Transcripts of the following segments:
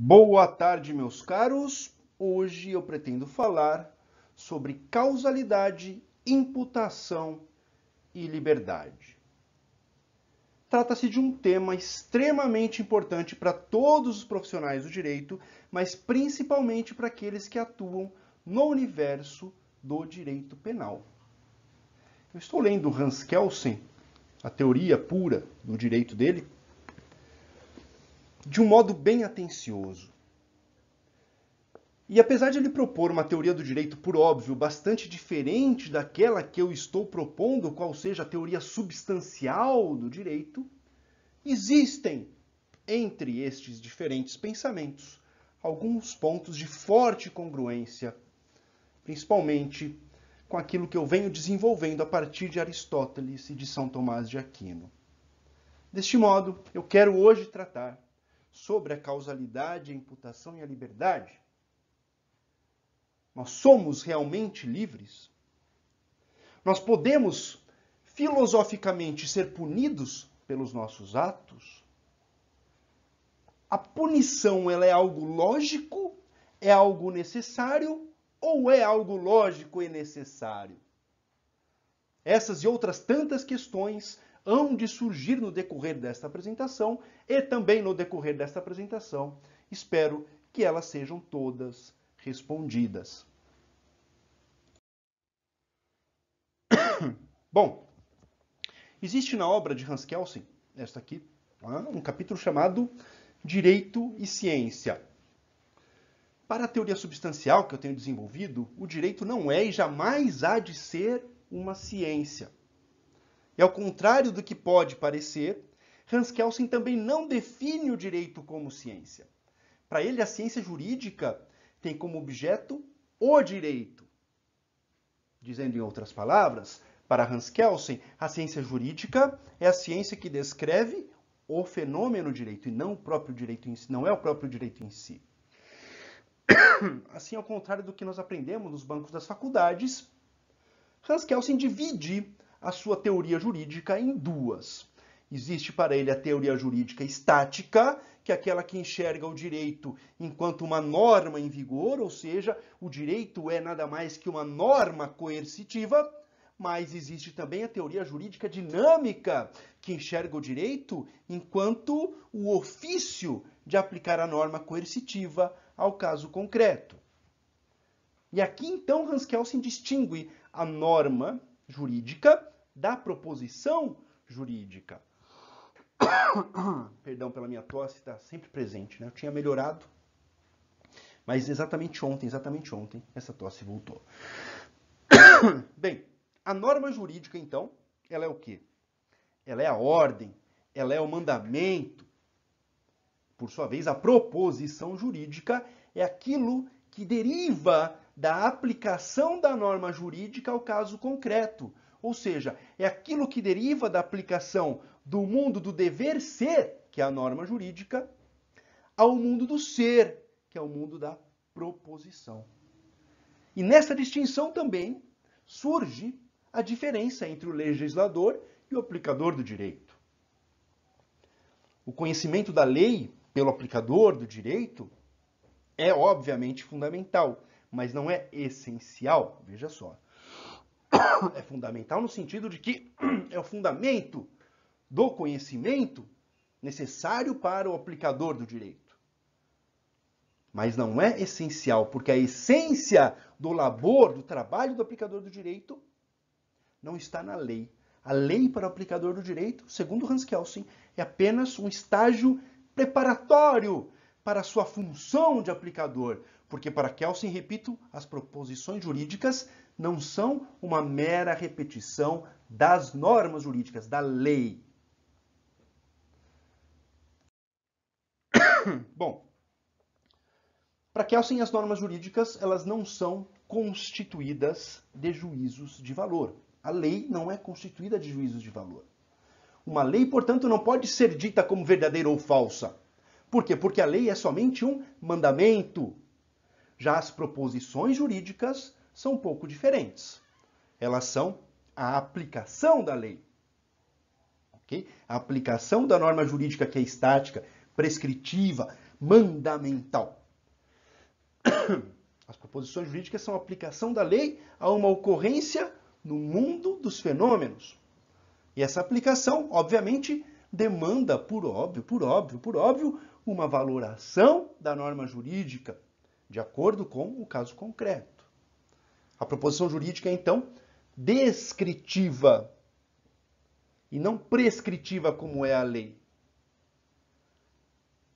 Boa tarde, meus caros. Hoje eu pretendo falar sobre causalidade, imputação e liberdade. Trata-se de um tema extremamente importante para todos os profissionais do direito, mas principalmente para aqueles que atuam no universo do direito penal. Eu estou lendo Hans Kelsen, a teoria pura do direito dele, de um modo bem atencioso. E apesar de ele propor uma teoria do direito, por óbvio, bastante diferente daquela que eu estou propondo, qual seja a teoria substancial do direito, existem, entre estes diferentes pensamentos, alguns pontos de forte congruência, principalmente com aquilo que eu venho desenvolvendo a partir de Aristóteles e de São Tomás de Aquino. Deste modo, eu quero hoje tratar sobre a causalidade, a imputação e a liberdade. Nós somos realmente livres? Nós podemos, filosoficamente, ser punidos pelos nossos atos? A punição, ela é algo lógico? É algo necessário? Ou é algo lógico e necessário? Essas e outras tantas questões hão de surgir no decorrer desta apresentação e também no decorrer desta apresentação. Espero que elas sejam todas respondidas. Bom, existe na obra de Hans Kelsen, esta aqui, um capítulo chamado Direito e Ciência. Para a teoria substancial que eu tenho desenvolvido, o direito não é e jamais há de ser uma ciência. E ao contrário do que pode parecer, Hans Kelsen também não define o direito como ciência. Para ele, a ciência jurídica tem como objeto o direito. Dizendo em outras palavras, para Hans Kelsen, a ciência jurídica é a ciência que descreve o fenômeno direito e não o próprio direito em si, não é o próprio direito em si. Assim, ao contrário do que nós aprendemos nos bancos das faculdades, Hans Kelsen divide a sua teoria jurídica em duas. Existe para ele a teoria jurídica estática, que é aquela que enxerga o direito enquanto uma norma em vigor, ou seja, o direito é nada mais que uma norma coercitiva, mas existe também a teoria jurídica dinâmica, que enxerga o direito enquanto o ofício de aplicar a norma coercitiva ao caso concreto. E aqui, então, Hans Kelsen distingue a norma jurídica da proposição jurídica. Perdão pela minha tosse, está sempre presente, né? Eu tinha melhorado, mas exatamente ontem, essa tosse voltou. Bem, a norma jurídica, então, ela é o quê? Ela é a ordem, ela é o mandamento. Por sua vez, a proposição jurídica é aquilo que deriva da aplicação da norma jurídica ao caso concreto. Ou seja, é aquilo que deriva da aplicação do mundo do dever ser, que é a norma jurídica, ao mundo do ser, que é o mundo da proposição. E nessa distinção também surge a diferença entre o legislador e o aplicador do direito. O conhecimento da lei pelo aplicador do direito é obviamente fundamental, mas não é essencial, veja só. É fundamental no sentido de que é o fundamento do conhecimento necessário para o aplicador do direito. Mas não é essencial, porque a essência do labor, do trabalho do aplicador do direito, não está na lei. A lei para o aplicador do direito, segundo Hans Kelsen, é apenas um estágio preparatório para a sua função de aplicador. Porque para Kelsen, repito, as proposições jurídicas não são uma mera repetição das normas jurídicas, da lei. Bom, para Kelsen, as normas jurídicas elas não são constituídas de juízos de valor. A lei não é constituída de juízos de valor. Uma lei, portanto, não pode ser dita como verdadeira ou falsa. Por quê? Porque a lei é somente um mandamento. Já as proposições jurídicas são um pouco diferentes. Elas são a aplicação da lei. Okay? A aplicação da norma jurídica que é estática, prescritiva, mandamental. As proposições jurídicas são a aplicação da lei a uma ocorrência no mundo dos fenômenos. E essa aplicação, obviamente, demanda, por óbvio, uma valoração da norma jurídica, de acordo com o caso concreto. A proposição jurídica é, então, descritiva e não prescritiva como é a lei.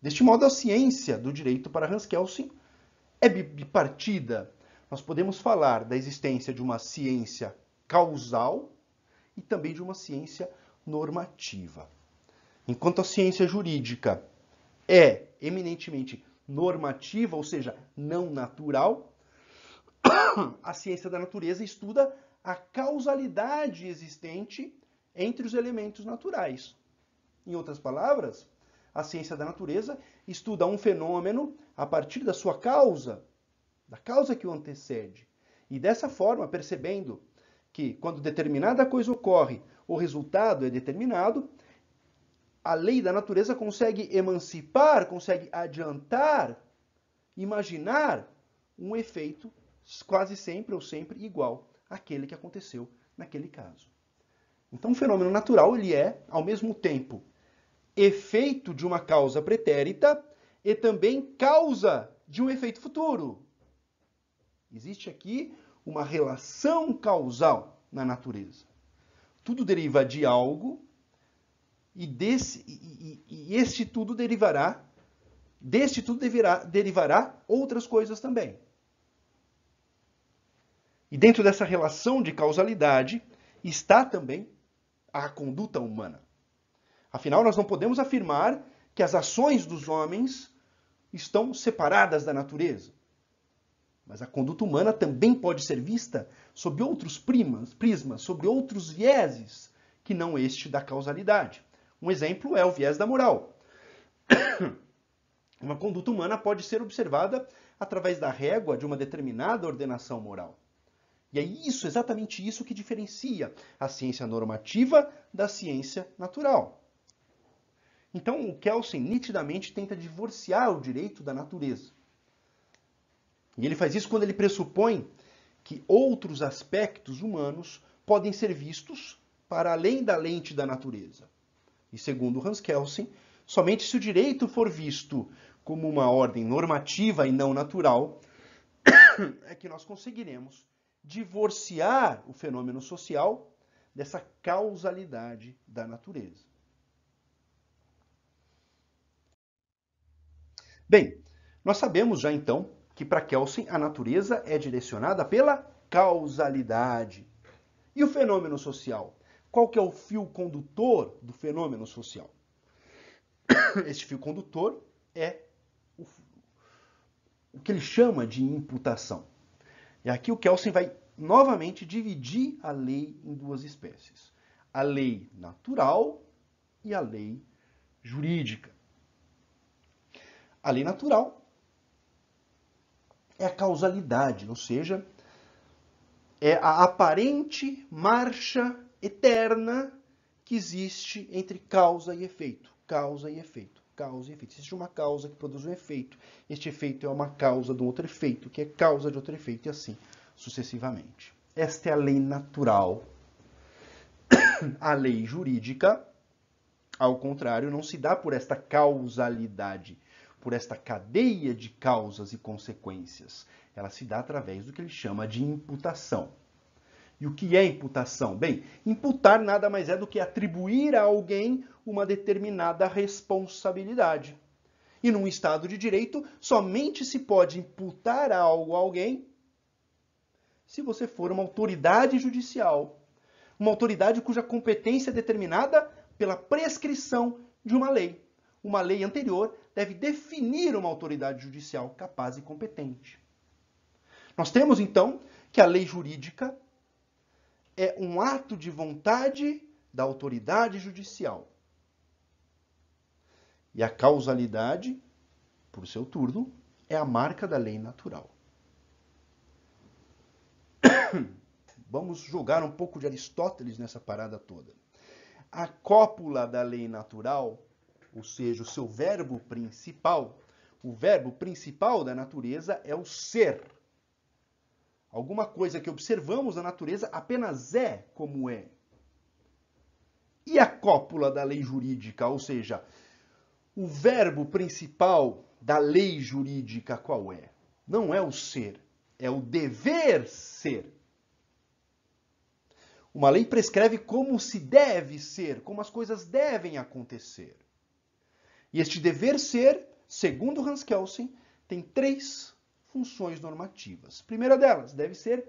Deste modo, a ciência do direito para Hans Kelsen é bipartida. Nós podemos falar da existência de uma ciência causal e também de uma ciência normativa. Enquanto a ciência jurídica é eminentemente normativa, ou seja, não natural, a ciência da natureza estuda a causalidade existente entre os elementos naturais. Em outras palavras, a ciência da natureza estuda um fenômeno a partir da sua causa, da causa que o antecede. E dessa forma, percebendo que quando determinada coisa ocorre, o resultado é determinado, a lei da natureza consegue emancipar, consegue adiantar, imaginar um efeito quase sempre ou sempre igual àquele que aconteceu naquele caso. Então, o fenômeno natural ele é, ao mesmo tempo, efeito de uma causa pretérita e também causa de um efeito futuro. Existe aqui uma relação causal na natureza. Tudo deriva de algo e deste tudo derivará outras coisas também. E dentro dessa relação de causalidade está também a conduta humana. Afinal, nós não podemos afirmar que as ações dos homens estão separadas da natureza. Mas a conduta humana também pode ser vista sob outros prismas, sob outros vieses, que não este da causalidade. Um exemplo é o viés da moral. Uma conduta humana pode ser observada através da régua de uma determinada ordenação moral. E é isso, exatamente isso, que diferencia a ciência normativa da ciência natural. Então, o Kelsen nitidamente tenta divorciar o direito da natureza. E ele faz isso quando ele pressupõe que outros aspectos humanos podem ser vistos para além da lente da natureza. E segundo Hans Kelsen, somente se o direito for visto como uma ordem normativa e não natural, é que nós conseguiremos divorciar o fenômeno social dessa causalidade da natureza. Bem, nós sabemos já então que para Kelsen a natureza é direcionada pela causalidade. E o fenômeno social? Qual que é o fio condutor do fenômeno social? Este fio condutor é o que ele chama de imputação. E aqui o Kelsen vai novamente dividir a lei em duas espécies. A lei natural e a lei jurídica. A lei natural é a causalidade, ou seja, é a aparente marcha eterna que existe entre causa e efeito. Causa e efeito. Causa e efeito. Existe uma causa que produz um efeito. Este efeito é uma causa de um outro efeito, que é causa de outro efeito, e assim sucessivamente. Esta é a lei natural. A lei jurídica, ao contrário, não se dá por esta causalidade, por esta cadeia de causas e consequências. Ela se dá através do que ele chama de imputação. E o que é imputação? Bem, imputar nada mais é do que atribuir a alguém uma determinada responsabilidade. E num Estado de Direito, somente se pode imputar algo a alguém se você for uma autoridade judicial. Uma autoridade cuja competência é determinada pela prescrição de uma lei. Uma lei anterior deve definir uma autoridade judicial capaz e competente. Nós temos, então, que a lei jurídica é um ato de vontade da autoridade judicial. E a causalidade, por seu turno, é a marca da lei natural. Vamos jogar um pouco de Aristóteles nessa parada toda. A cópula da lei natural, ou seja, o seu verbo principal. O verbo principal da natureza é o ser. Alguma coisa que observamos na natureza apenas é como é. E a cópula da lei jurídica, ou seja, o verbo principal da lei jurídica qual é? Não é o ser, é o dever ser. Uma lei prescreve como se deve ser, como as coisas devem acontecer. E este dever ser, segundo Hans Kelsen, tem 3 funções normativas. A primeira delas, deve ser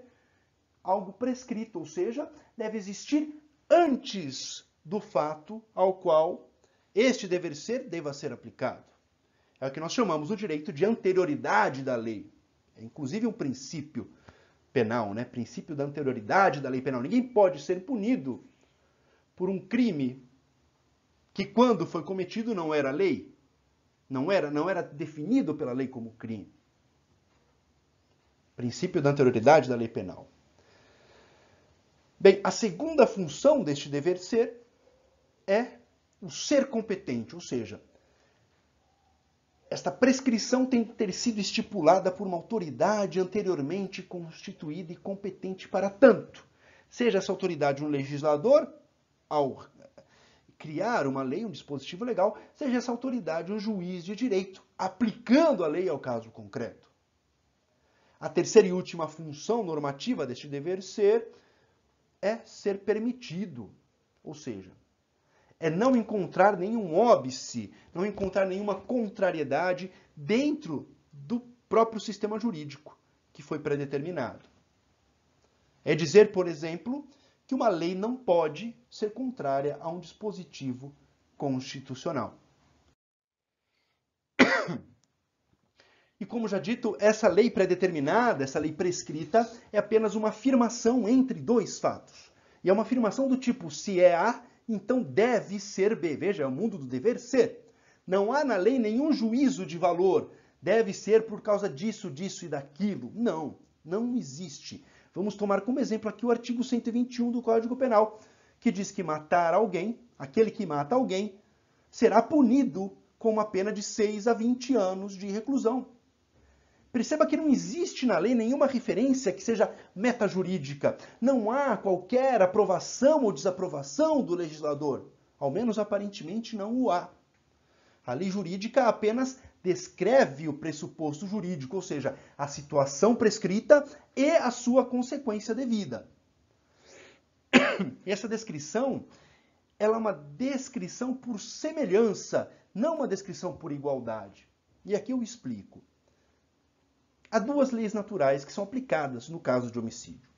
algo prescrito, ou seja, deve existir antes do fato ao qual este dever ser deva ser aplicado. É o que nós chamamos no direito de anterioridade da lei. É inclusive um princípio penal, né? Princípio da anterioridade da lei penal. Ninguém pode ser punido por um crime que, quando foi cometido, não era lei. Não era definido pela lei como crime. Princípio da anterioridade da lei penal. Bem, a segunda função deste dever ser é o ser competente, ou seja, esta prescrição tem que ter sido estipulada por uma autoridade anteriormente constituída e competente para tanto. Seja essa autoridade um legislador, ao criar uma lei, um dispositivo legal, seja essa autoridade um juiz de direito, aplicando a lei ao caso concreto. A terceira e última função normativa deste dever ser é ser permitido, ou seja, é não encontrar nenhum óbice, não encontrar nenhuma contrariedade dentro do próprio sistema jurídico que foi predeterminado. É dizer, por exemplo, que uma lei não pode ser contrária a um dispositivo constitucional. E como já dito, essa lei predeterminada, essa lei prescrita, é apenas uma afirmação entre 2 fatos. E é uma afirmação do tipo, se é A, então deve ser B. Veja, é o mundo do dever ser. Não há na lei nenhum juízo de valor. Deve ser por causa disso, disso e daquilo. Não, não existe. Vamos tomar como exemplo aqui o artigo 121 do Código Penal, que diz que matar alguém, aquele que mata alguém, será punido com uma pena de 6 a 20 anos de reclusão. Perceba que não existe na lei nenhuma referência que seja metajurídica. Não há qualquer aprovação ou desaprovação do legislador. Ao menos aparentemente não o há. A lei jurídica apenas descreve o pressuposto jurídico, ou seja, a situação prescrita e a sua consequência devida. Essa descrição, ela é uma descrição por semelhança, não uma descrição por igualdade. E aqui eu explico. Há 2 leis naturais que são aplicadas no caso de homicídio.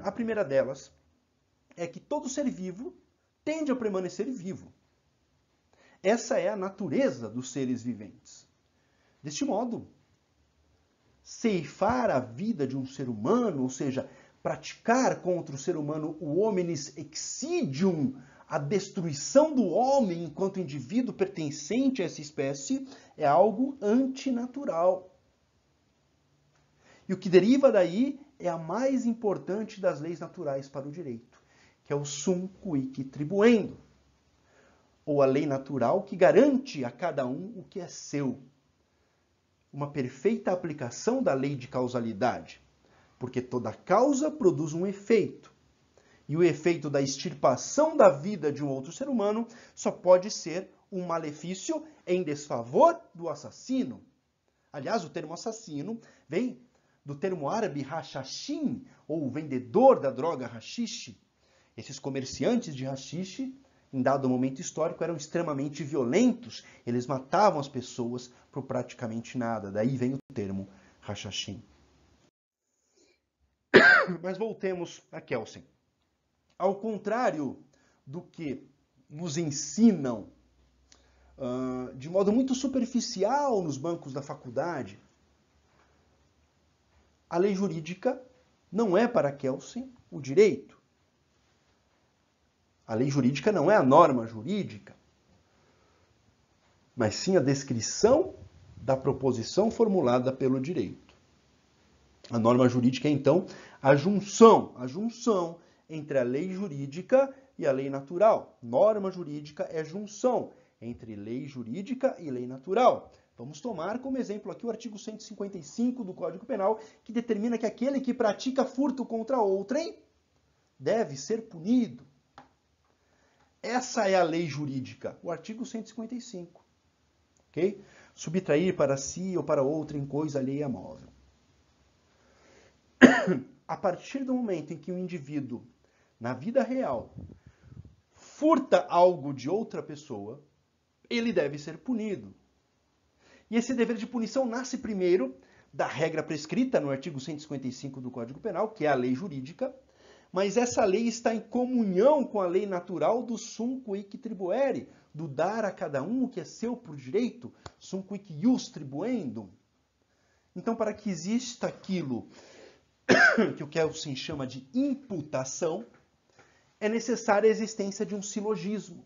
A primeira delas é que todo ser vivo tende a permanecer vivo. Essa é a natureza dos seres viventes. Deste modo, ceifar a vida de um ser humano, ou seja, praticar contra o ser humano o hominis excidium, a destruição do homem enquanto indivíduo pertencente a essa espécie, é algo antinatural. E o que deriva daí é a mais importante das leis naturais para o direito, que é o sum cuique tribuendo, ou a lei natural que garante a cada um o que é seu. Uma perfeita aplicação da lei de causalidade, porque toda causa produz um efeito. E o efeito da extirpação da vida de um outro ser humano só pode ser um malefício em desfavor do assassino. Aliás, o termo assassino vem do termo árabe hashashin, ou vendedor da droga hashish. Esses comerciantes de hashish, em dado momento histórico, eram extremamente violentos. Eles matavam as pessoas por praticamente nada. Daí vem o termo hashashin. Mas voltemos a Kelsen. Ao contrário do que nos ensinam de modo muito superficial nos bancos da faculdade, a lei jurídica não é para Kelsen o direito. A lei jurídica não é a norma jurídica, mas sim a descrição da proposição formulada pelo direito. A norma jurídica é, então, a junção entre a lei jurídica e a lei natural. Norma jurídica é junção entre lei jurídica e lei natural. Vamos tomar como exemplo aqui o artigo 155 do Código Penal, que determina que aquele que pratica furto contra outrem deve ser punido. Essa é a lei jurídica, o artigo 155. Ok? Subtrair para si ou para outrem coisa alheia móvel. A partir do momento em que o indivíduo, na vida real, furta algo de outra pessoa, ele deve ser punido. E esse dever de punição nasce primeiro da regra prescrita no artigo 155 do Código Penal, que é a lei jurídica, mas essa lei está em comunhão com a lei natural do sum quic tribuere, do dar a cada um o que é seu por direito, sum quic ius tribuendum. Então, para que exista aquilo que o Kelsen chama de imputação, é necessária a existência de um silogismo.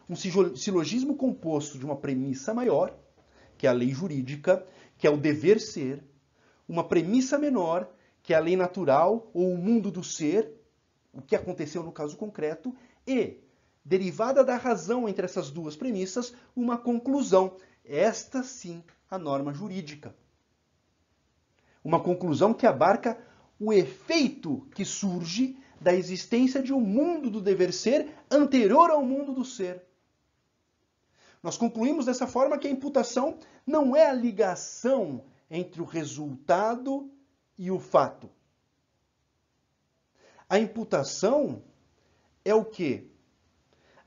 Um silogismo composto de uma premissa maior, que é a lei jurídica, que é o dever ser, uma premissa menor, que é a lei natural ou o mundo do ser, o que aconteceu no caso concreto, e, derivada da razão entre essas duas premissas, uma conclusão. Esta sim, a norma jurídica. Uma conclusão que abarca o efeito que surge da existência de um mundo do dever ser anterior ao mundo do ser. Nós concluímos dessa forma que a imputação não é a ligação entre o resultado e o fato. A imputação é o quê?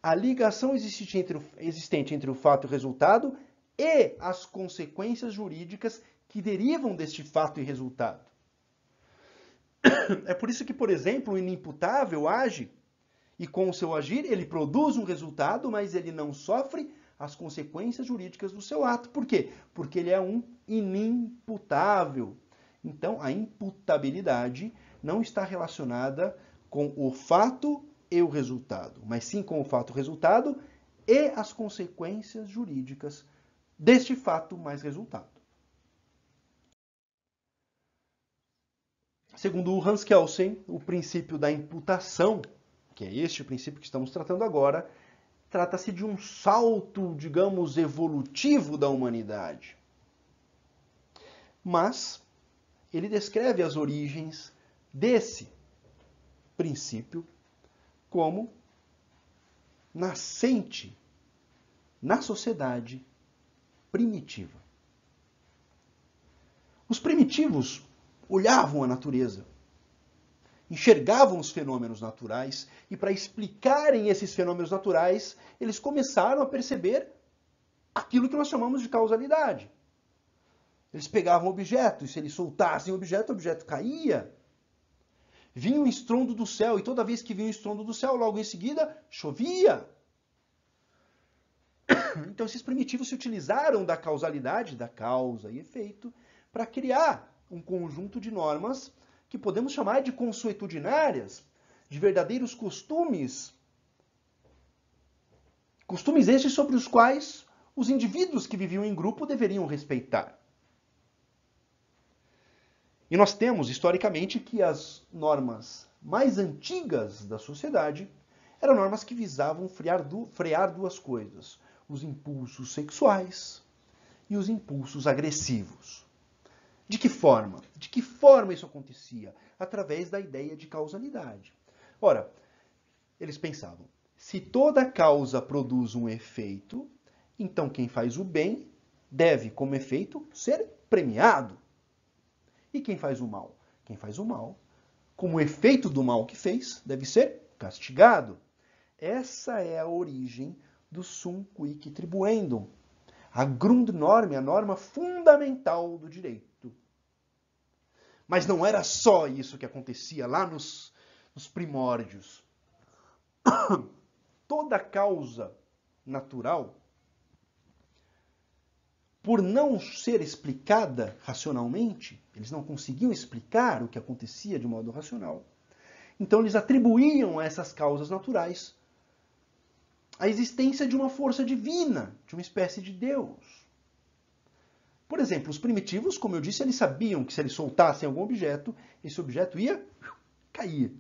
A ligação existente entre o fato e o resultado e as consequências jurídicas que derivam deste fato e resultado. É por isso que, por exemplo, o inimputável age e com o seu agir ele produz um resultado, mas ele não sofre as consequências jurídicas do seu ato. Por quê? Porque ele é um inimputável. Então, a imputabilidade não está relacionada com o fato e o resultado, mas sim com o fato e o resultado e as consequências jurídicas deste fato mais resultado. Segundo o Hans Kelsen, o princípio da imputação, que é este o princípio que estamos tratando agora, trata-se de um salto, digamos, evolutivo da humanidade. Mas ele descreve as origens desse princípio como nascente na sociedade primitiva. Os primitivos olhavam a natureza, enxergavam os fenômenos naturais e, para explicarem esses fenômenos naturais, eles começaram a perceber aquilo que nós chamamos de causalidade. Eles pegavam o objeto e, se eles soltassem o objeto caía. Vinha um estrondo do céu e toda vez que vinha um estrondo do céu, logo em seguida, chovia. Então, esses primitivos se utilizaram da causalidade, da causa e efeito, para criar um conjunto de normas que podemos chamar de consuetudinárias, de verdadeiros costumes. Costumes estes sobre os quais os indivíduos que viviam em grupo deveriam respeitar. E nós temos, historicamente, que as normas mais antigas da sociedade eram normas que visavam frear duas coisas: os impulsos sexuais e os impulsos agressivos. De que forma? De que forma isso acontecia? Através da ideia de causalidade. Ora, eles pensavam, se toda causa produz um efeito, então quem faz o bem deve, como efeito, ser premiado. E quem faz o mal? Quem faz o mal, como efeito do mal que fez, deve ser castigado. Essa é a origem do sum quic tribuendum, a Grundnorme, a norma fundamental do direito. Mas não era só isso que acontecia lá nos primórdios. Toda causa natural, por não ser explicada racionalmente, eles não conseguiam explicar o que acontecia de modo racional. Então eles atribuíam a essas causas naturais a existência de uma força divina, de uma espécie de Deus. Por exemplo, os primitivos, como eu disse, eles sabiam que se eles soltassem algum objeto, esse objeto ia cair.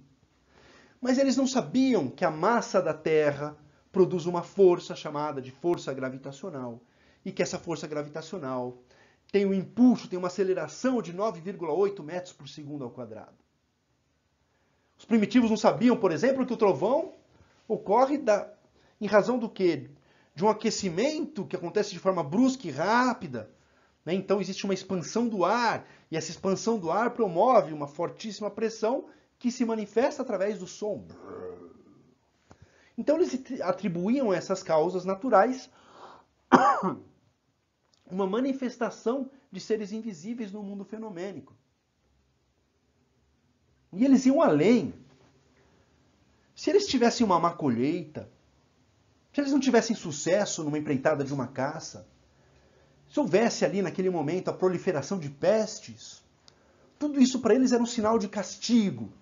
Mas eles não sabiam que a massa da Terra produz uma força chamada de força gravitacional, e que essa força gravitacional tem um impulso, tem uma aceleração de 9,8 metros por segundo ao quadrado. Os primitivos não sabiam, por exemplo, que o trovão ocorre em razão do quê? De um aquecimento que acontece de forma brusca e rápida. Né? Então existe uma expansão do ar, e essa expansão do ar promove uma fortíssima pressão que se manifesta através do som. Então eles atribuíam a essas causas naturais uma manifestação de seres invisíveis no mundo fenomênico. E eles iam além. Se eles tivessem uma má colheita, se eles não tivessem sucesso numa empreitada de uma caça, se houvesse ali naquele momento a proliferação de pestes, tudo isso para eles era um sinal de castigo.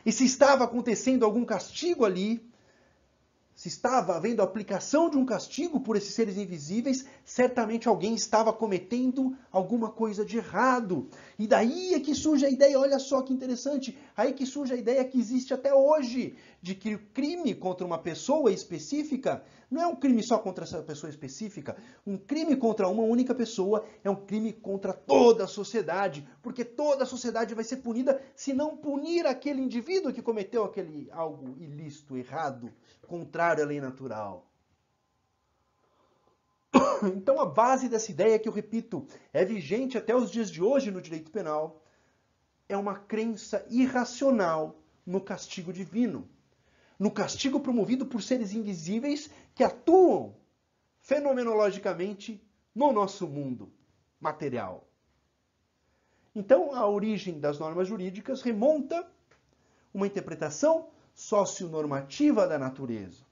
E se estava acontecendo algum castigo ali, se estava havendo a aplicação de um castigo por esses seres invisíveis, certamente alguém estava cometendo alguma coisa de errado. E daí é que surge a ideia, olha só que interessante, aí que surge a ideia que existe até hoje, de que o crime contra uma pessoa específica não é um crime só contra essa pessoa específica. Um crime contra uma única pessoa é um crime contra toda a sociedade, porque toda a sociedade vai ser punida se não punir aquele indivíduo que cometeu aquele algo ilícito, errado, contrário à lei natural. Então a base dessa ideia, que eu repito, é vigente até os dias de hoje no direito penal, é uma crença irracional no castigo divino. No castigo promovido por seres invisíveis que atuam fenomenologicamente no nosso mundo material. Então, a origem das normas jurídicas remonta uma interpretação socionormativa da natureza.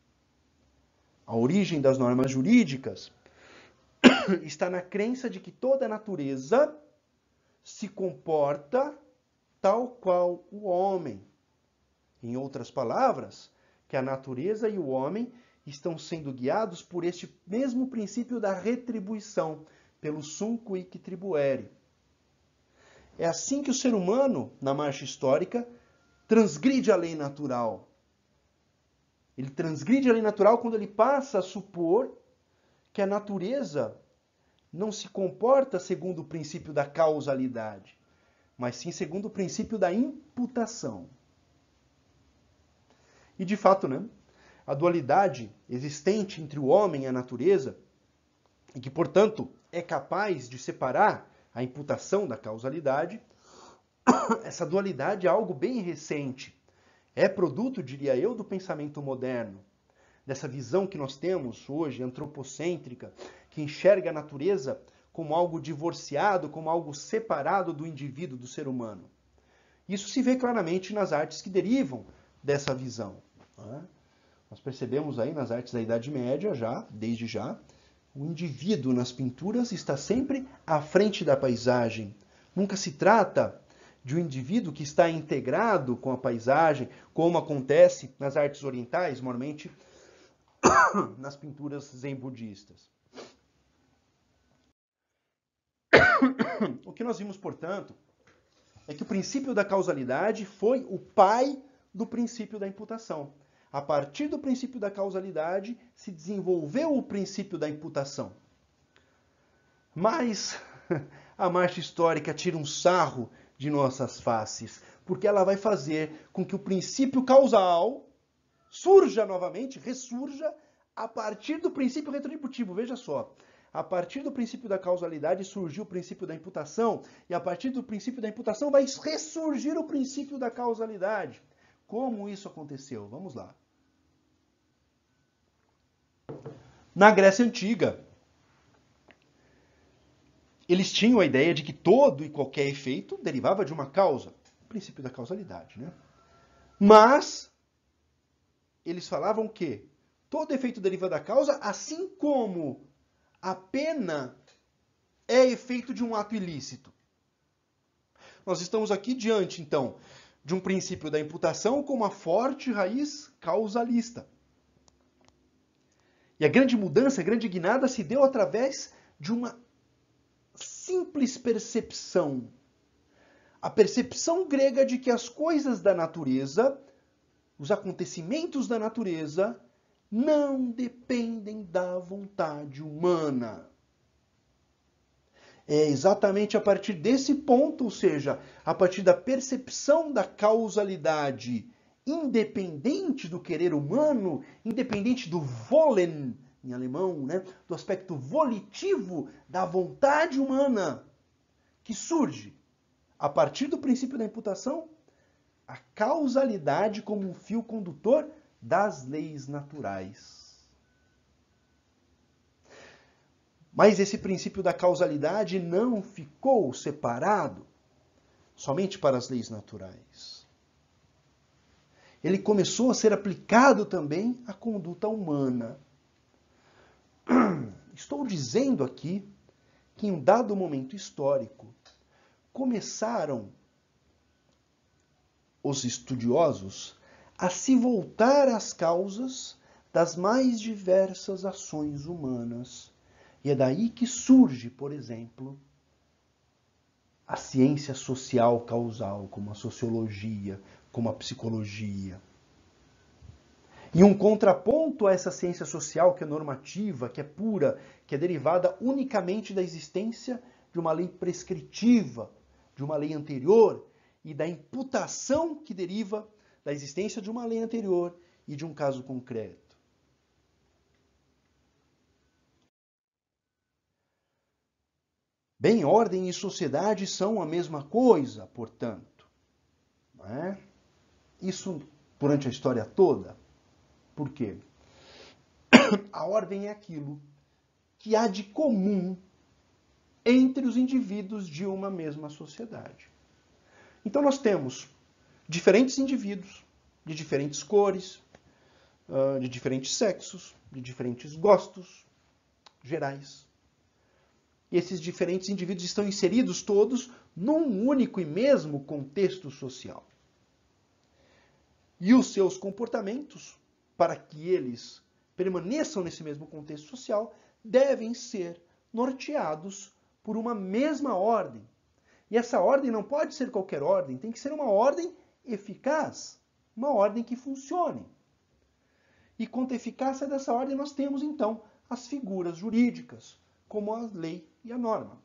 A origem das normas jurídicas está na crença de que toda a natureza se comporta tal qual o homem. Em outras palavras, que a natureza e o homem estão sendo guiados por este mesmo princípio da retribuição, pelo sum quic tribuere. É assim que o ser humano, na marcha histórica, transgride a lei natural. Ele transgride a lei natural quando ele passa a supor que a natureza não se comporta segundo o princípio da causalidade, mas sim segundo o princípio da imputação. E de fato, né, a dualidade existente entre o homem e a natureza, e que, portanto, é capaz de separar a imputação da causalidade, essa dualidade é algo bem recente. É produto, diria eu, do pensamento moderno, dessa visão que nós temos hoje, antropocêntrica, que enxerga a natureza como algo divorciado, como algo separado do indivíduo, do ser humano. Isso se vê claramente nas artes que derivam dessa visão. Nós percebemos aí nas artes da Idade Média, desde já, o indivíduo nas pinturas está sempre à frente da paisagem. Nunca se trata de um indivíduo que está integrado com a paisagem, como acontece nas artes orientais, normalmente nas pinturas zen-budistas. O que nós vimos, portanto, é que o princípio da causalidade foi o pai do princípio da imputação. A partir do princípio da causalidade, se desenvolveu o princípio da imputação. Mas a marcha histórica tira um sarro de nossas faces, porque ela vai fazer com que o princípio causal surja novamente, ressurja, a partir do princípio retributivo. Veja só, a partir do princípio da causalidade surgiu o princípio da imputação, e a partir do princípio da imputação vai ressurgir o princípio da causalidade. Como isso aconteceu? Vamos lá. Na Grécia Antiga, eles tinham a ideia de que todo e qualquer efeito derivava de uma causa. O princípio da causalidade, né? Mas eles falavam que todo efeito deriva da causa, assim como a pena é efeito de um ato ilícito. Nós estamos aqui diante, então, de um princípio da imputação com uma forte raiz causalista. E a grande mudança, a grande guinada se deu através de uma simples percepção. A percepção grega de que as coisas da natureza, os acontecimentos da natureza, não dependem da vontade humana. É exatamente a partir desse ponto, ou seja, a partir da percepção da causalidade independente do querer humano, independente do Wollen, em alemão, né, do aspecto volitivo da vontade humana, que surge a partir do princípio da imputação, a causalidade como um fio condutor das leis naturais. Mas esse princípio da causalidade não ficou separado somente para as leis naturais. Ele começou a ser aplicado também à conduta humana. Estou dizendo aqui que em um dado momento histórico começaram os estudiosos a se voltar às causas das mais diversas ações humanas. E é daí que surge, por exemplo, a ciência social causal, como a sociologia, como a psicologia. E um contraponto a essa ciência social que é normativa, que é pura, que é derivada unicamente da existência de uma lei prescritiva, de uma lei anterior, e da imputação que deriva da existência de uma lei anterior e de um caso concreto. Bem, ordem e sociedade são a mesma coisa, portanto. Não é? Isso durante a história toda. Por quê? A ordem é aquilo que há de comum entre os indivíduos de uma mesma sociedade. Então nós temos diferentes indivíduos, de diferentes cores, de diferentes sexos, de diferentes gostos gerais. E esses diferentes indivíduos estão inseridos todos num único e mesmo contexto social. E os seus comportamentos, para que eles permaneçam nesse mesmo contexto social, devem ser norteados por uma mesma ordem. E essa ordem não pode ser qualquer ordem, tem que ser uma ordem eficaz, uma ordem que funcione. E quanto à eficácia dessa ordem, nós temos então as figuras jurídicas, como a lei e a norma.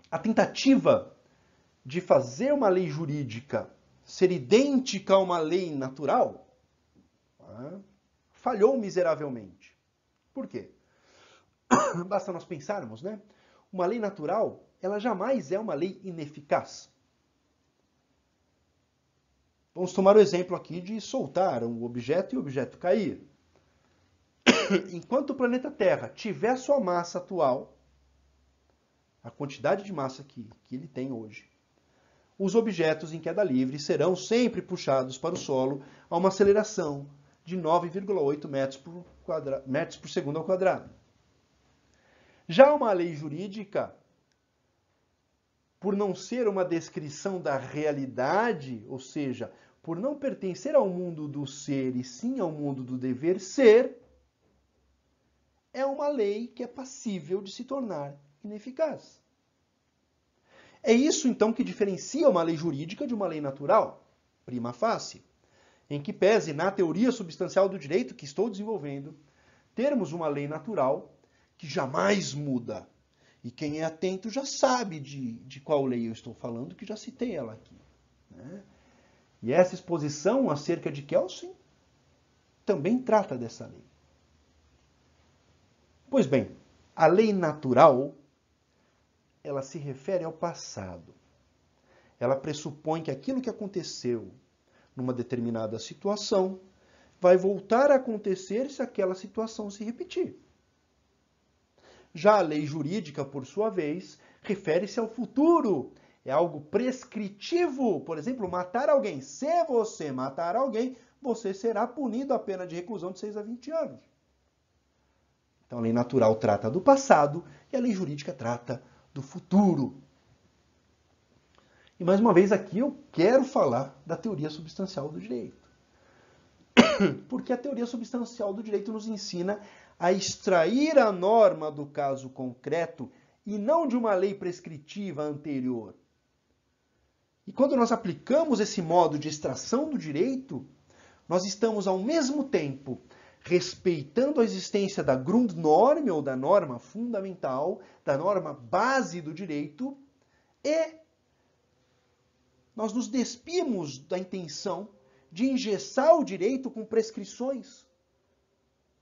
A tentativa de fazer uma lei jurídica ser idêntica a uma lei natural falhou miseravelmente. Por quê? Basta nós pensarmos, né? Uma lei natural, ela jamais é uma lei ineficaz. Vamos tomar o exemplo aqui de soltar um objeto e o objeto cair. Enquanto o planeta Terra tiver sua massa atual, a quantidade de massa que ele tem hoje, os objetos em queda livre serão sempre puxados para o solo a uma aceleração de 9,8 metros por segundo ao quadrado. Já uma lei jurídica, por não ser uma descrição da realidade, ou seja, por não pertencer ao mundo do ser e sim ao mundo do dever ser, é uma lei que é passível de se tornar ineficaz. É isso, então, que diferencia uma lei jurídica de uma lei natural, prima facie, em que pese na teoria substancial do direito que estou desenvolvendo, termos uma lei natural que jamais muda. E quem é atento já sabe de qual lei eu estou falando, que já citei ela aqui. Né? E essa exposição acerca de Kelsen também trata dessa lei. Pois bem, a lei natural, ela se refere ao passado. Ela pressupõe que aquilo que aconteceu numa determinada situação vai voltar a acontecer se aquela situação se repetir. Já a lei jurídica, por sua vez, refere-se ao futuro. É algo prescritivo. Por exemplo, matar alguém. Se você matar alguém, você será punido a pena de reclusão de 6 a 20 anos. Então, a lei natural trata do passado e a lei jurídica trata do futuro. E mais uma vez aqui eu quero falar da teoria substancial do direito. Porque a teoria substancial do direito nos ensina a extrair a norma do caso concreto e não de uma lei prescritiva anterior. E quando nós aplicamos esse modo de extração do direito, nós estamos ao mesmo tempo respeitando a existência da Grundnorm, ou da norma fundamental, da norma base do direito, e nós nos despimos da intenção de engessar o direito com prescrições,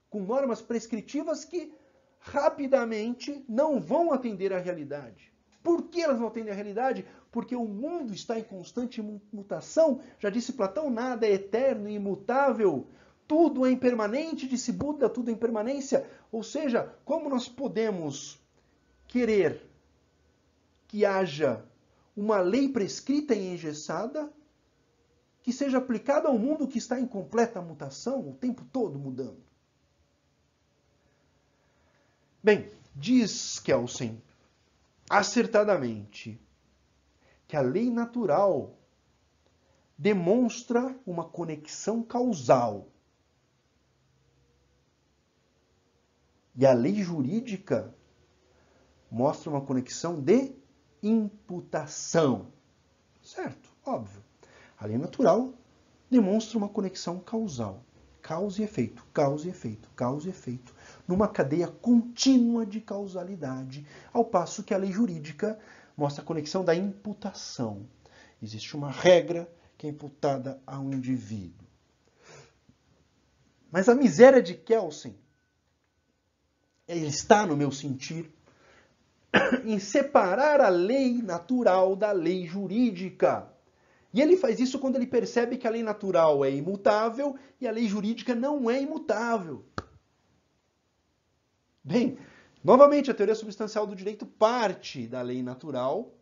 com normas prescritivas que rapidamente não vão atender à realidade. Por que elas não atendem à realidade? Porque o mundo está em constante mutação. Já disse Platão, nada é eterno e imutável. Tudo é impermanente, disse Buda, tudo é impermanência. Ou seja, como nós podemos querer que haja uma lei prescrita e engessada que seja aplicada ao mundo que está em completa mutação, o tempo todo mudando? Bem, diz Kelsen acertadamente que a lei natural demonstra uma conexão causal. E a lei jurídica mostra uma conexão de imputação. Certo? Óbvio. A lei natural demonstra uma conexão causal. Causa e efeito, causa e efeito, causa e efeito. Numa cadeia contínua de causalidade, ao passo que a lei jurídica mostra a conexão da imputação. Existe uma regra que é imputada a um indivíduo. Mas a miséria de Kelsen, ele está, no meu sentir, em separar a lei natural da lei jurídica. E ele faz isso quando ele percebe que a lei natural é imutável e a lei jurídica não é imutável. Bem, novamente, a teoria substancial do direito parte da lei natural,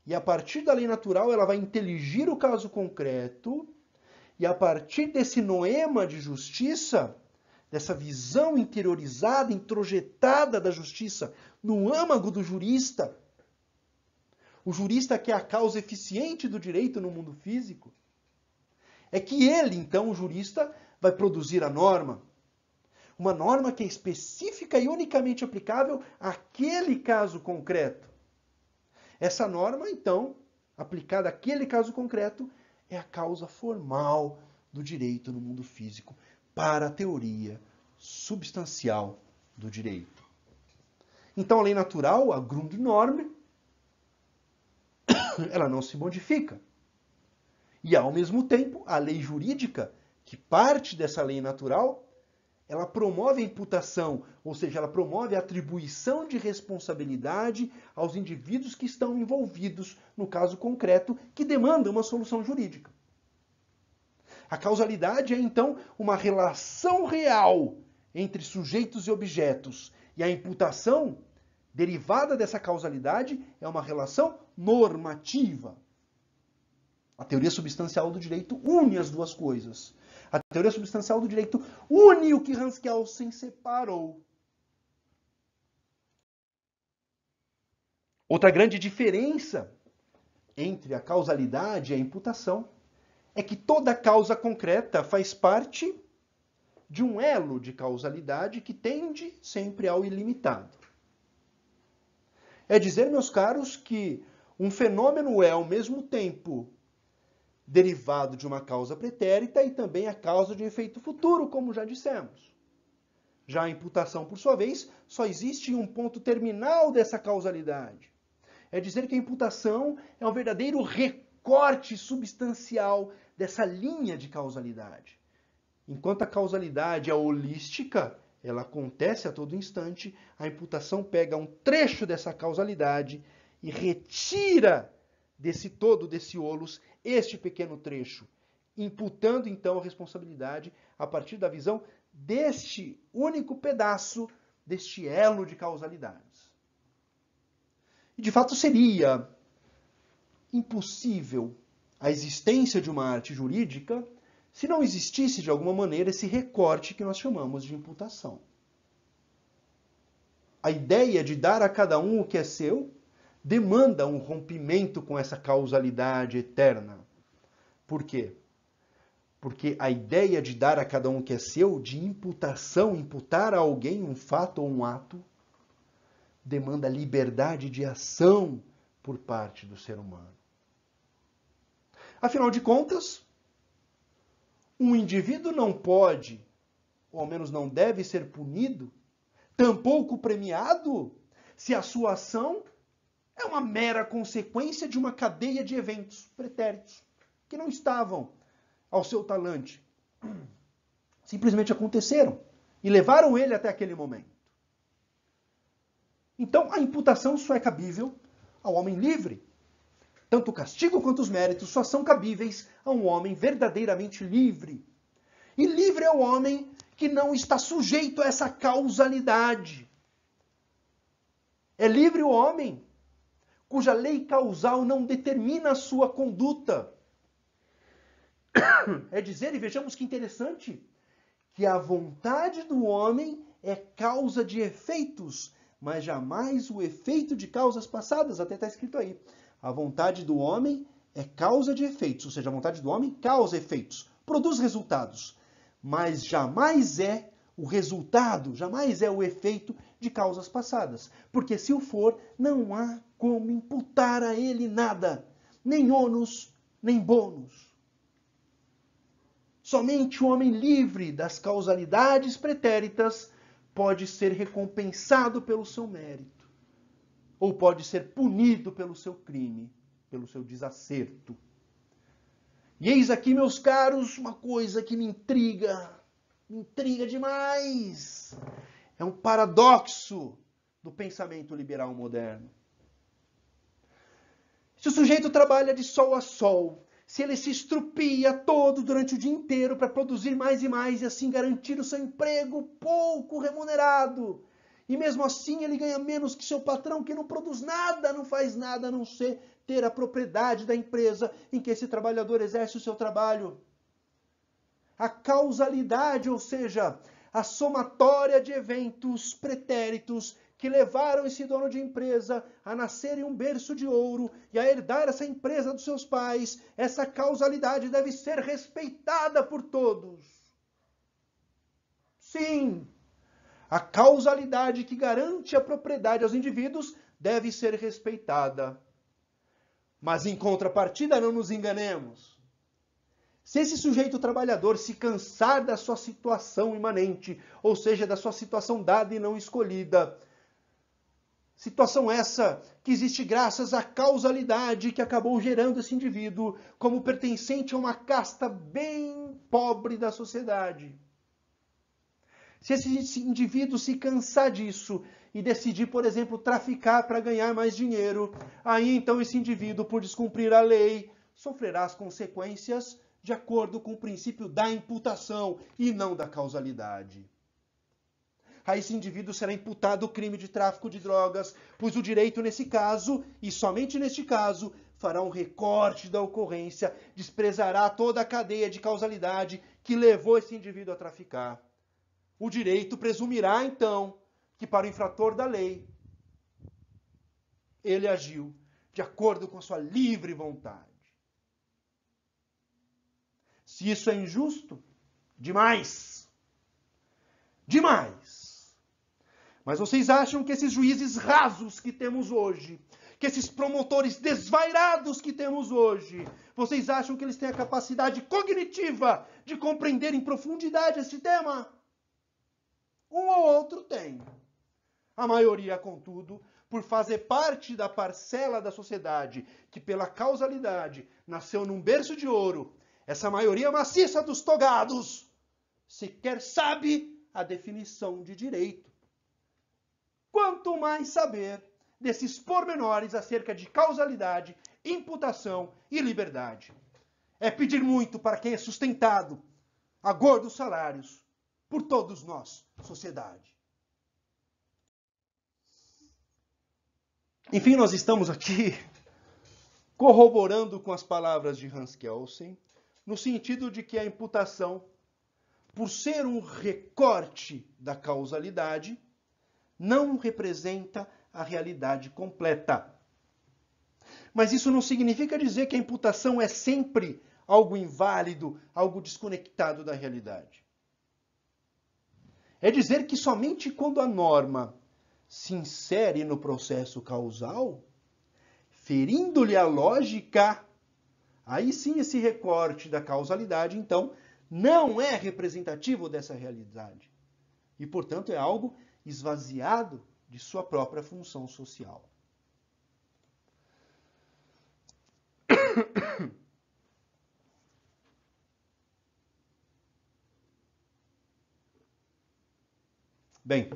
e a partir da lei natural ela vai inteligir o caso concreto, e a partir desse noema de justiça, dessa visão interiorizada, introjetada da justiça no âmago do jurista, o jurista que é a causa eficiente do direito no mundo físico, é que ele, então, o jurista, vai produzir a norma. Uma norma que é específica e unicamente aplicável àquele caso concreto. Essa norma, então, aplicada àquele caso concreto, é a causa formal do direito no mundo físico para a teoria substancial do direito. Então, a lei natural, a Grundnorm, ela não se modifica. E, ao mesmo tempo, a lei jurídica, que parte dessa lei natural, ela promove a imputação, ou seja, ela promove a atribuição de responsabilidade aos indivíduos que estão envolvidos no caso concreto que demanda uma solução jurídica. A causalidade é, então, uma relação real entre sujeitos e objetos, e a imputação, derivada dessa causalidade, é uma relação normativa. A teoria substancial do direito une as duas coisas. A teoria substancial do direito une o que Hans Kelsen separou. Outra grande diferença entre a causalidade e a imputação é que toda causa concreta faz parte de um elo de causalidade que tende sempre ao ilimitado. É dizer, meus caros, que um fenômeno é, ao mesmo tempo, derivado de uma causa pretérita e também a causa de um efeito futuro, como já dissemos. Já a imputação, por sua vez, só existe em um ponto terminal dessa causalidade. É dizer que a imputação é um verdadeiro recorte substancial dessa linha de causalidade. Enquanto a causalidade é holística, ela acontece a todo instante, a imputação pega um trecho dessa causalidade e retira desse todo, desse holos, este pequeno trecho, imputando então a responsabilidade a partir da visão deste único pedaço, deste elo de causalidades. E de fato seria impossível a existência de uma arte jurídica se não existisse de alguma maneira esse recorte que nós chamamos de imputação. A ideia de dar a cada um o que é seu demanda um rompimento com essa causalidade eterna. Por quê? Porque a ideia de dar a cada um o que é seu, de imputação, imputar a alguém um fato ou um ato, demanda liberdade de ação por parte do ser humano. Afinal de contas, Um indivíduo não pode, ou ao menos não deve ser punido, tampouco premiado, se a sua ação é uma mera consequência de uma cadeia de eventos pretéritos que não estavam ao seu talante. Simplesmente aconteceram e levaram ele até aquele momento. Então, a imputação só é cabível ao homem livre. Tanto o castigo quanto os méritos só são cabíveis a um homem verdadeiramente livre. E livre é o homem que não está sujeito a essa causalidade. É livre o homem cuja lei causal não determina a sua conduta. É dizer, e vejamos que interessante, que a vontade do homem é causa de efeitos, mas jamais o efeito de causas passadas, até está escrito aí. A vontade do homem é causa de efeitos, ou seja, a vontade do homem causa efeitos, produz resultados, mas jamais é o resultado, jamais é o efeito de causas passadas. Porque se o for, não há como imputar a ele nada, nem ônus, nem bônus. Somente o homem livre das causalidades pretéritas pode ser recompensado pelo seu mérito, ou pode ser punido pelo seu crime, pelo seu desacerto. E eis aqui, meus caros, uma coisa que me intriga demais. É um paradoxo do pensamento liberal moderno. Se o sujeito trabalha de sol a sol, se ele se estrupia todo durante o dia inteiro para produzir mais e mais e assim garantir o seu emprego pouco remunerado, e mesmo assim ele ganha menos que seu patrão, que não produz nada, não faz nada a não ser ter a propriedade da empresa em que esse trabalhador exerce o seu trabalho. A causalidade, ou seja, a somatória de eventos pretéritos que levaram esse dono de empresa a nascer em um berço de ouro e a herdar essa empresa dos seus pais, essa causalidade deve ser respeitada por todos. Sim, a causalidade que garante a propriedade aos indivíduos deve ser respeitada. Mas em contrapartida, não nos enganemos. Se esse sujeito trabalhador se cansar da sua situação imanente, ou seja, da sua situação dada e não escolhida, situação essa que existe graças à causalidade que acabou gerando esse indivíduo como pertencente a uma casta bem pobre da sociedade. Se esse indivíduo se cansar disso e decidir, por exemplo, traficar para ganhar mais dinheiro, aí então esse indivíduo, por descumprir a lei, sofrerá as consequências de acordo com o princípio da imputação e não da causalidade. A esse indivíduo será imputado o crime de tráfico de drogas, pois o direito nesse caso, e somente neste caso, fará um recorte da ocorrência, desprezará toda a cadeia de causalidade que levou esse indivíduo a traficar. O direito presumirá, então, que para o infrator da lei, ele agiu de acordo com a sua livre vontade. Se isso é injusto, demais. Demais. Mas vocês acham que esses juízes rasos que temos hoje, que esses promotores desvairados que temos hoje, vocês acham que eles têm a capacidade cognitiva de compreender em profundidade esse tema? Um ou outro tem. A maioria, contudo, por fazer parte da parcela da sociedade que pela causalidade nasceu num berço de ouro, essa maioria maciça dos togados sequer sabe a definição de direito. Quanto mais saber desses pormenores acerca de causalidade, imputação e liberdade. É pedir muito para quem é sustentado a gordos salários por todos nós, sociedade. Enfim, nós estamos aqui corroborando com as palavras de Hans Kelsen, no sentido de que a imputação, por ser um recorte da causalidade, não representa a realidade completa. Mas isso não significa dizer que a imputação é sempre algo inválido, algo desconectado da realidade. É dizer que somente quando a norma se insere no processo causal, ferindo-lhe a lógica, aí sim esse recorte da causalidade, então, não é representativo dessa realidade. E, portanto, é algo esvaziado de sua própria função social. Bem,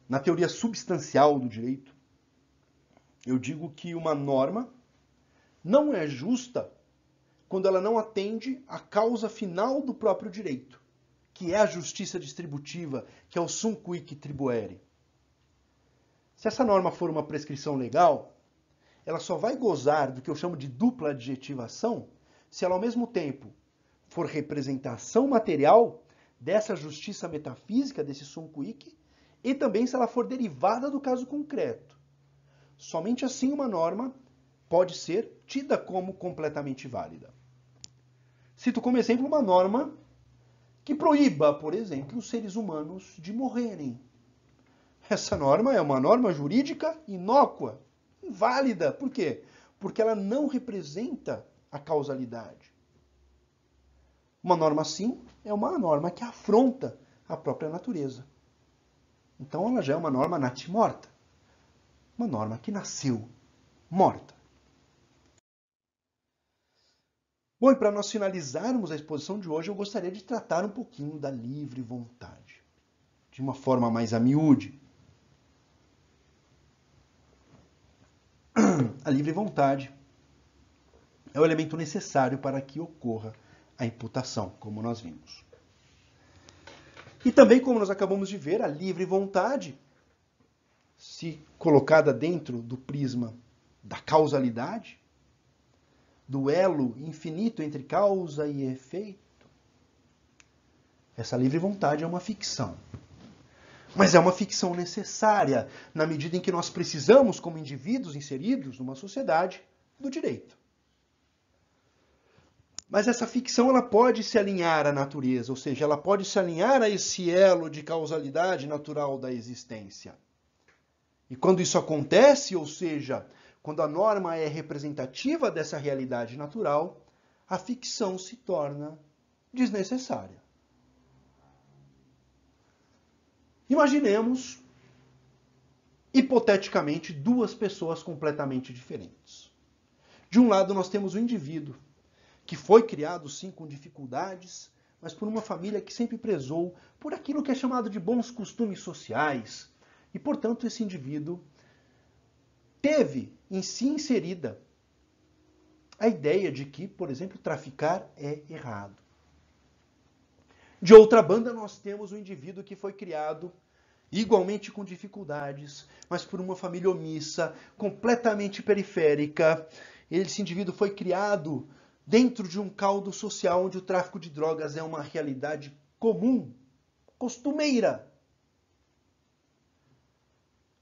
na teoria substancial do direito, eu digo que uma norma não é justa quando ela não atende à causa final do próprio direito, que é a justiça distributiva, que é o sum quic tribuere. Se essa norma for uma prescrição legal, ela só vai gozar do que eu chamo de dupla adjetivação se ela, ao mesmo tempo, for representação material dessa justiça metafísica, desse sum quic, e também se ela for derivada do caso concreto. Somente assim uma norma pode ser tida como completamente válida. Cito como exemplo uma norma que proíba, por exemplo, os seres humanos de morrerem. Essa norma é uma norma jurídica inócua, inválida. Por quê? Porque ela não representa a causalidade. Uma norma assim é uma norma que afronta a própria natureza. Então ela já é uma norma natimorta. Uma norma que nasceu morta. Bom, e para nós finalizarmos a exposição de hoje, eu gostaria de tratar um pouquinho da livre vontade, de uma forma mais a miúde. A livre vontade é o elemento necessário para que ocorra a imputação, como nós vimos. E também, como nós acabamos de ver, a livre vontade, se colocada dentro do prisma da causalidade, do elo infinito entre causa e efeito, essa livre vontade é uma ficção. Mas é uma ficção necessária, na medida em que nós precisamos, como indivíduos inseridos numa sociedade, do direito. Mas essa ficção ela pode se alinhar à natureza, ou seja, ela pode se alinhar a esse elo de causalidade natural da existência. E quando isso acontece, ou seja, quando a norma é representativa dessa realidade natural, a ficção se torna desnecessária. Imaginemos, hipoteticamente, duas pessoas completamente diferentes. De um lado, nós temos o indivíduo, que foi criado, sim, com dificuldades, mas por uma família que sempre prezou por aquilo que é chamado de bons costumes sociais. E, portanto, esse indivíduo teve em si inserida a ideia de que, por exemplo, traficar é errado. De outra banda, nós temos o indivíduo que foi criado igualmente com dificuldades, mas por uma família omissa, completamente periférica. Esse indivíduo foi criado dentro de um caldo social onde o tráfico de drogas é uma realidade comum, costumeira.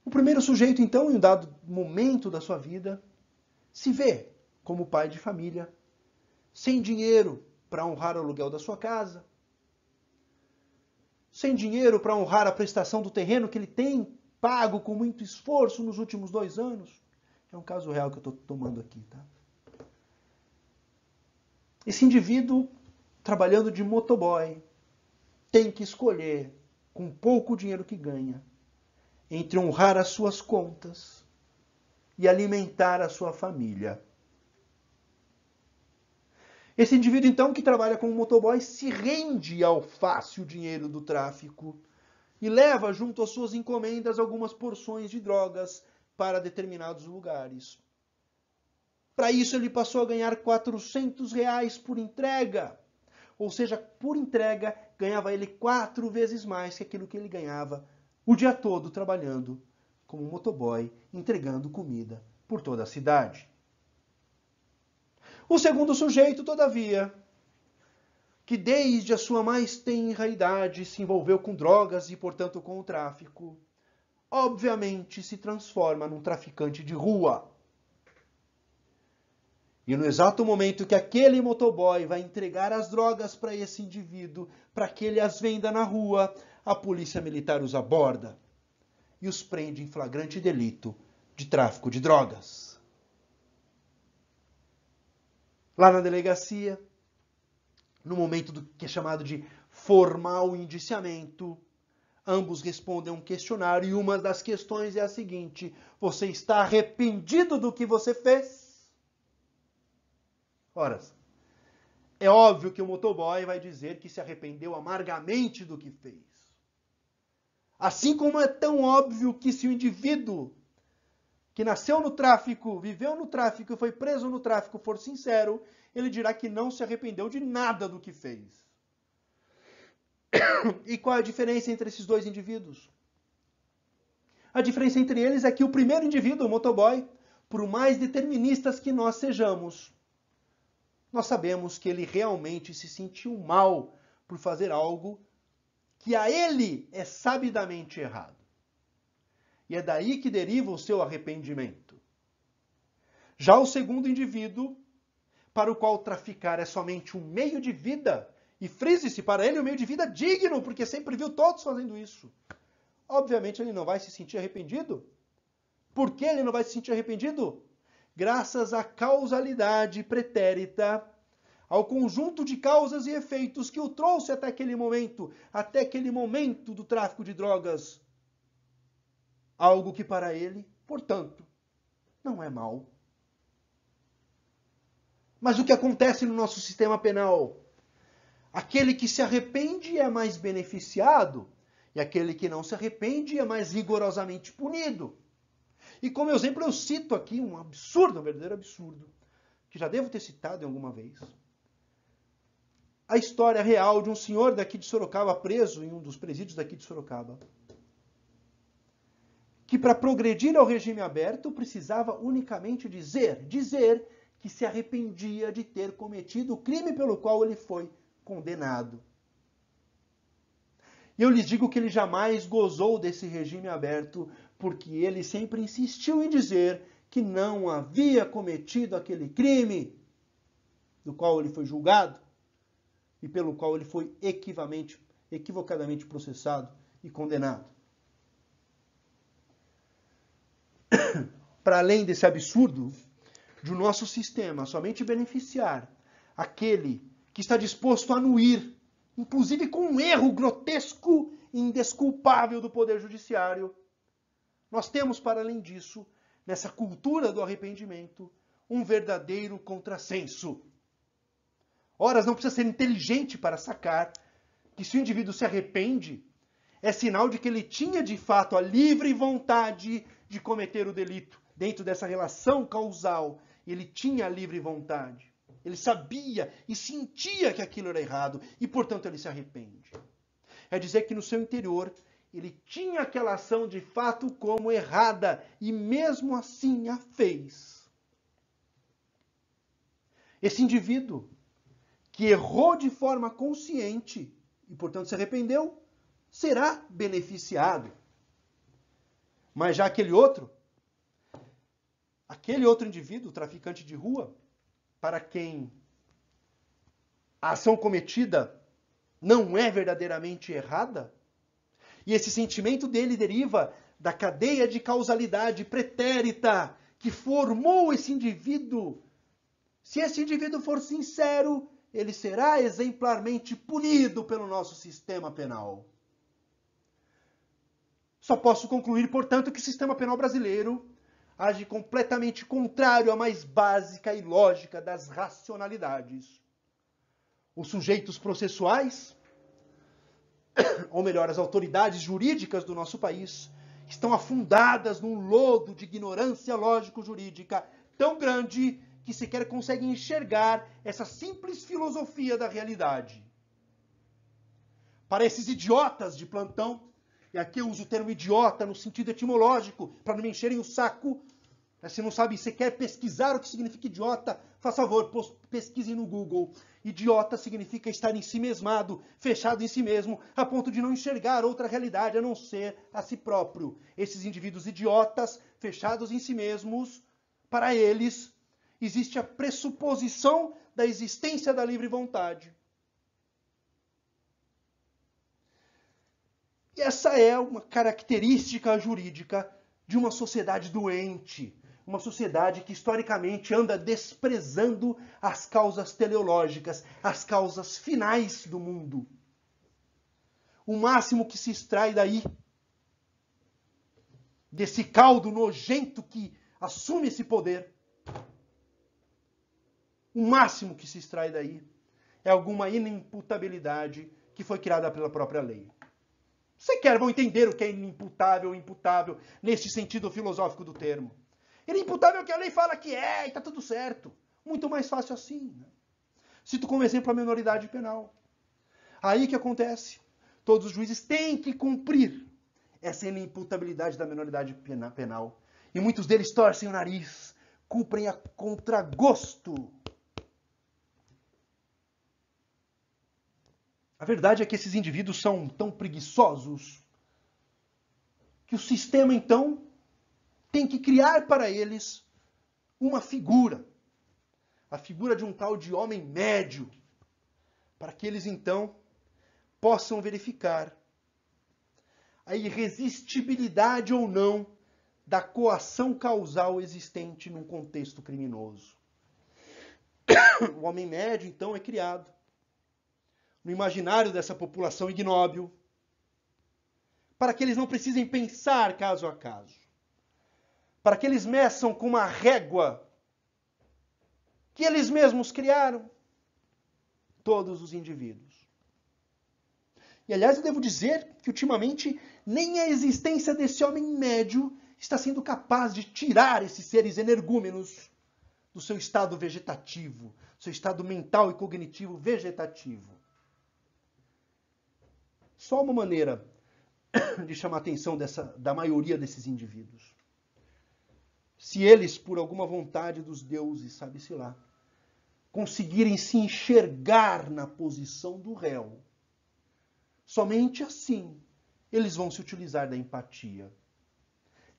O primeiro sujeito, então, em um dado momento da sua vida, se vê como pai de família, sem dinheiro para honrar o aluguel da sua casa, sem dinheiro para honrar a prestação do terreno que ele tem pago com muito esforço nos últimos 2 anos. É um caso real que eu estou tomando aqui, tá? Esse indivíduo, trabalhando de motoboy, tem que escolher, com pouco dinheiro que ganha, entre honrar as suas contas e alimentar a sua família. Esse indivíduo, então, que trabalha como motoboy, se rende ao fácil dinheiro do tráfico e leva junto às suas encomendas algumas porções de drogas para determinados lugares. Para isso, ele passou a ganhar R$400 por entrega. Ou seja, por entrega, ganhava ele 4 vezes mais que aquilo que ele ganhava o dia todo trabalhando como motoboy, entregando comida por toda a cidade. O segundo sujeito, todavia, que desde a sua mais tenra idade se envolveu com drogas e, portanto, com o tráfico, obviamente se transforma num traficante de rua. E no exato momento que aquele motoboy vai entregar as drogas para esse indivíduo, para que ele as venda na rua, a polícia militar os aborda e os prende em flagrante delito de tráfico de drogas. Lá na delegacia, no momento do que é chamado de formal indiciamento, ambos respondem a um questionário e uma das questões é a seguinte: você está arrependido do que você fez? Ora, é óbvio que o motoboy vai dizer que se arrependeu amargamente do que fez. Assim como é tão óbvio que se o indivíduo que nasceu no tráfico, viveu no tráfico e foi preso no tráfico for sincero, ele dirá que não se arrependeu de nada do que fez. E qual é a diferença entre esses dois indivíduos? A diferença entre eles é que o primeiro indivíduo, o motoboy, por mais deterministas que nós sejamos, nós sabemos que ele realmente se sentiu mal por fazer algo que a ele é sabidamente errado. E é daí que deriva o seu arrependimento. Já o segundo indivíduo, para o qual traficar é somente um meio de vida, e frise-se, para ele um meio de vida digno, porque sempre viu todos fazendo isso. Obviamente ele não vai se sentir arrependido. Por que ele não vai se sentir arrependido? Graças à causalidade pretérita, ao conjunto de causas e efeitos que o trouxe até aquele momento do tráfico de drogas. Algo que para ele, portanto, não é mal. Mas o que acontece no nosso sistema penal? Aquele que se arrepende é mais beneficiado, e aquele que não se arrepende é mais rigorosamente punido. E como exemplo eu cito aqui um absurdo, um verdadeiro absurdo, que já devo ter citado em alguma vez. A história real de um senhor daqui de Sorocaba, preso em um dos presídios daqui de Sorocaba, que para progredir ao regime aberto precisava unicamente dizer que se arrependia de ter cometido o crime pelo qual ele foi condenado. E eu lhes digo que ele jamais gozou desse regime aberto, porque ele sempre insistiu em dizer que não havia cometido aquele crime do qual ele foi julgado e pelo qual ele foi equivocadamente processado e condenado. Para além desse absurdo de o nosso sistema somente beneficiar aquele que está disposto a anuir, inclusive com um erro grotesco e indesculpável do Poder Judiciário, nós temos, para além disso, nessa cultura do arrependimento, um verdadeiro contrassenso. Ora, não precisa ser inteligente para sacar que se o indivíduo se arrepende, é sinal de que ele tinha de fato a livre vontade de cometer o delito. Dentro dessa relação causal, ele tinha a livre vontade. Ele sabia e sentia que aquilo era errado e, portanto, ele se arrepende. É dizer que no seu interior ele tinha aquela ação de fato como errada e mesmo assim a fez. Esse indivíduo que errou de forma consciente e, portanto, se arrependeu, será beneficiado. Mas já aquele outro indivíduo, traficante de rua, para quem a ação cometida não é verdadeiramente errada, e esse sentimento dele deriva da cadeia de causalidade pretérita que formou esse indivíduo. Se esse indivíduo for sincero, ele será exemplarmente punido pelo nosso sistema penal. Só posso concluir, portanto, que o sistema penal brasileiro age completamente contrário à mais básica e lógica das racionalidades. Os sujeitos processuais, ou melhor, as autoridades jurídicas do nosso país, estão afundadas num lodo de ignorância lógico-jurídica tão grande que sequer conseguem enxergar essa simples filosofia da realidade. Para esses idiotas de plantão, e aqui eu uso o termo idiota no sentido etimológico, para não me encherem o saco. Se não sabe, se quer pesquisar o que significa idiota, faça favor, pesquise no Google. Idiota significa estar ensimesmado, fechado em si mesmo, a ponto de não enxergar outra realidade a não ser a si próprio. Esses indivíduos idiotas, fechados em si mesmos, para eles, existe a pressuposição da existência da livre vontade. E essa é uma característica jurídica de uma sociedade doente, uma sociedade que historicamente anda desprezando as causas teleológicas, as causas finais do mundo. O máximo que se extrai daí, desse caldo nojento que assume esse poder, o máximo que se extrai daí é alguma inimputabilidade que foi criada pela própria lei. Sequer vão entender o que é inimputável ou imputável neste sentido filosófico do termo. Inimputável é o que a lei fala que é e está tudo certo. Muito mais fácil assim. Né? Cito como exemplo a minoridade penal. Aí que acontece? Todos os juízes têm que cumprir essa inimputabilidade da minoridade penal. E muitos deles torcem o nariz, cumprem a contragosto. A verdade é que esses indivíduos são tão preguiçosos que o sistema, então, tem que criar para eles uma figura. A figura de um tal de homem médio. Para que eles, então, possam verificar a irresistibilidade ou não da coação causal existente num contexto criminoso. O homem médio, então, é criado no imaginário dessa população ignóbil, para que eles não precisem pensar caso a caso, para que eles meçam com uma régua que eles mesmos criaram todos os indivíduos. E, aliás, eu devo dizer que, ultimamente, nem a existência desse homem médio está sendo capaz de tirar esses seres energúmenos do seu estado vegetativo, seu estado mental e cognitivo vegetativo. Só uma maneira de chamar a atenção da maioria desses indivíduos. Se eles, por alguma vontade dos deuses, sabe-se lá, conseguirem se enxergar na posição do réu, somente assim eles vão se utilizar da empatia.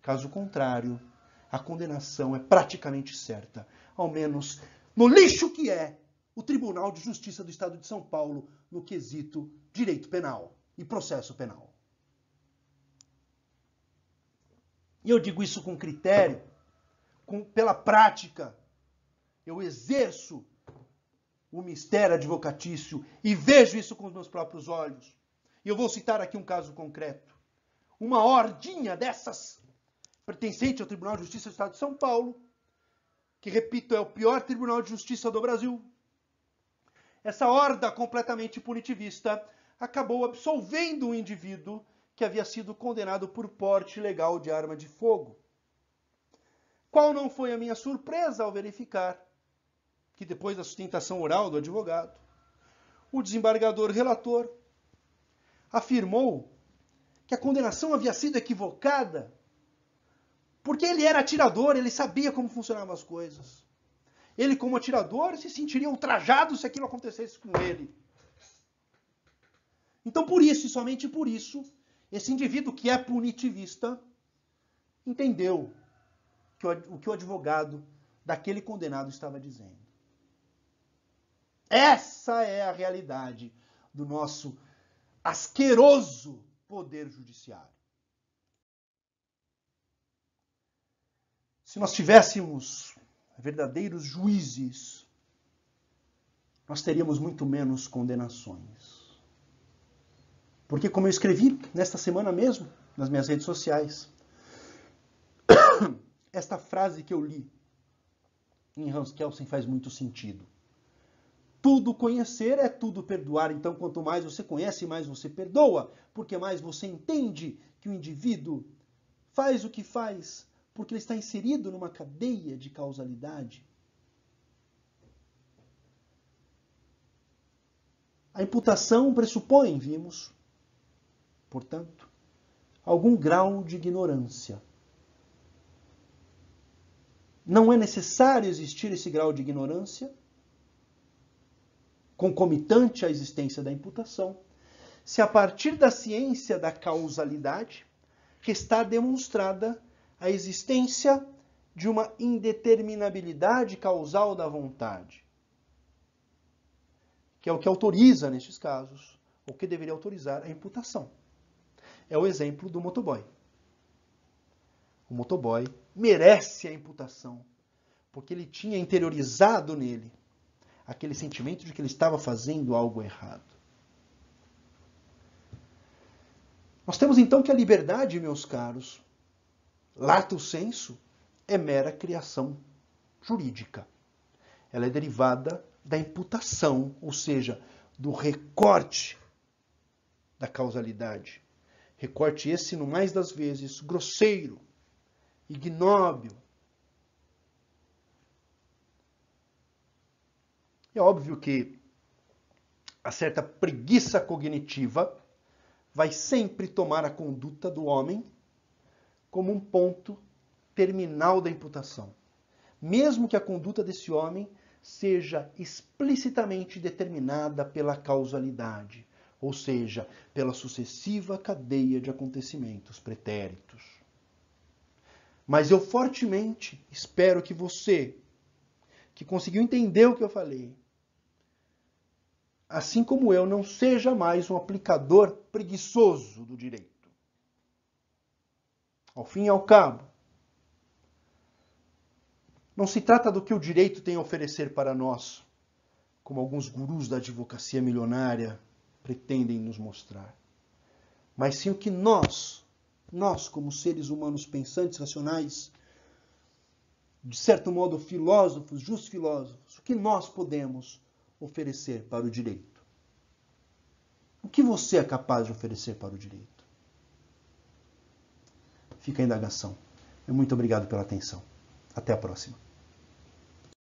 Caso contrário, a condenação é praticamente certa, ao menos no lixo que é o Tribunal de Justiça do Estado de São Paulo no quesito direito penal e processo penal. E eu digo isso com critério, pela prática. Eu exerço o mistério advocatício e vejo isso com os meus próprios olhos. E eu vou citar aqui um caso concreto. Uma hordinha dessas, pertencente ao Tribunal de Justiça do Estado de São Paulo, que, repito, é o pior Tribunal de Justiça do Brasil. Essa horda completamente punitivista acabou absolvendo um indivíduo que havia sido condenado por porte ilegal de arma de fogo. Qual não foi a minha surpresa ao verificar que, depois da sustentação oral do advogado, o desembargador relator afirmou que a condenação havia sido equivocada porque ele era atirador, ele sabia como funcionavam as coisas. Ele, como atirador, se sentiria ultrajado se aquilo acontecesse com ele. Então, por isso, e somente por isso, esse indivíduo que é punitivista entendeu o que o advogado daquele condenado estava dizendo. Essa é a realidade do nosso asqueroso poder judiciário. Se nós tivéssemos verdadeiros juízes, nós teríamos muito menos condenações. Porque, como eu escrevi nesta semana mesmo, nas minhas redes sociais, esta frase que eu li em Hans Kelsen faz muito sentido. Tudo conhecer é tudo perdoar. Então, quanto mais você conhece, mais você perdoa. Porque mais você entende que o indivíduo faz o que faz porque ele está inserido numa cadeia de causalidade. A imputação pressupõe, vimos, portanto, algum grau de ignorância. Não é necessário existir esse grau de ignorância concomitante à existência da imputação, se a partir da ciência da causalidade está demonstrada a existência de uma indeterminabilidade causal da vontade, que é o que autoriza, nestes casos, ou que deveria autorizar a imputação. É o exemplo do motoboy. O motoboy merece a imputação, porque ele tinha interiorizado nele aquele sentimento de que ele estava fazendo algo errado. Nós temos então que a liberdade, meus caros, lato sensu, é mera criação jurídica. Ela é derivada da imputação, ou seja, do recorte da causalidade. Recorte esse, no mais das vezes, grosseiro, ignóbil. É óbvio que a certa preguiça cognitiva vai sempre tomar a conduta do homem como um ponto terminal da imputação, mesmo que a conduta desse homem seja explicitamente determinada pela causalidade, ou seja, pela sucessiva cadeia de acontecimentos pretéritos. Mas eu fortemente espero que você, que conseguiu entender o que eu falei, assim como eu, não seja mais um aplicador preguiçoso do direito. Ao fim e ao cabo, não se trata do que o direito tem a oferecer para nós, como alguns gurus da advocacia milionária pretendem nos mostrar, mas sim o que nós como seres humanos pensantes, racionais, de certo modo filósofos, justos filósofos, o que nós podemos oferecer para o direito. O que você é capaz de oferecer para o direito? Fica a indagação. Muito obrigado pela atenção. Até a próxima.